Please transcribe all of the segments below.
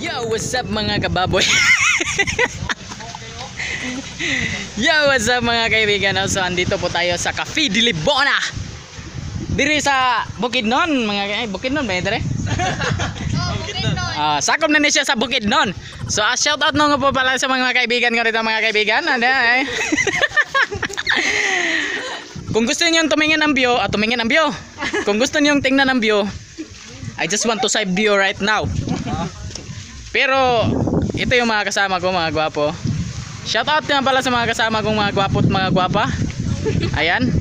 Yo, what's up mga kababoy? Yo, what's up mga kaibigan? So, andito po tayo sa Cafe de Libona. Diri sa Bukidnon, mga kaibigan. Bukidnon ba yun, dere? Sakop na niya sa Bukidnon. So, shout out nung po pala sa mga kaibigan ko rito, mga kaibigan. Kung gusto niyo tumingin ng view, tumingin ng view. Kung gusto niyo tingnan ng view, I just want to side view right now. Pero ito yung mga kasama ko, mga gwapo. Shout out nga pala sa mga kasama kong mga gwapo at mga gwapa. Ayan.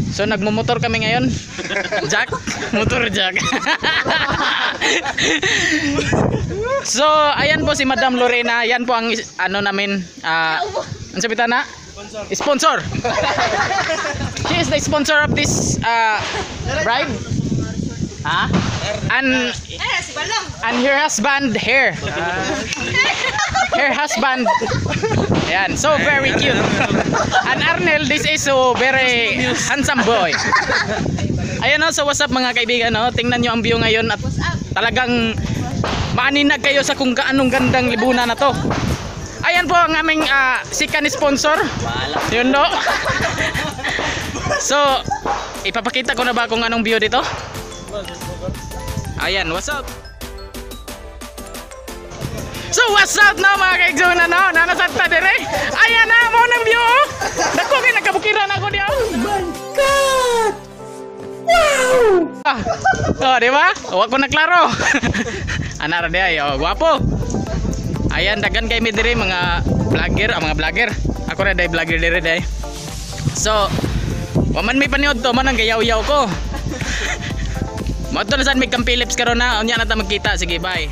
So nagmumotor kami ngayon. Jack, motor Jack. So ayan po si Madam Lorena. Yan po ang ano namin, ang sabitan na? Sponsor. She is the sponsor of this bride. And her husband here. Her husband. Ayan, so very cute. And Arnel, this is so very handsome boy. Ayan o, so what's up mga kaibigan, no? Tingnan nyo ang view ngayon at talagang maaninag kayo sa kung kaanong gandang libunan na to. Ayan po ang aming sikan sponsor. Yun no. So ipapakita ko na ba kung anong view dito. Ayan, what's up? So what's up na mga kaibigan, no? Nanasat ta dire. Ayan na mo ng view. Dako kay nagkabukiran ako diya. Oh my god. Wow. Oh, di ba? Wa ko na klaro. Ana ra diay, guwapo. Ayan, dagan kay mi dire mga vlogger, Ako ra day vlogger dire day. So, waman may paniod to man ang gayaw-yaw ko. Moto na saan may Cam Philips karon na, unya na ta magkita. Sige, bye.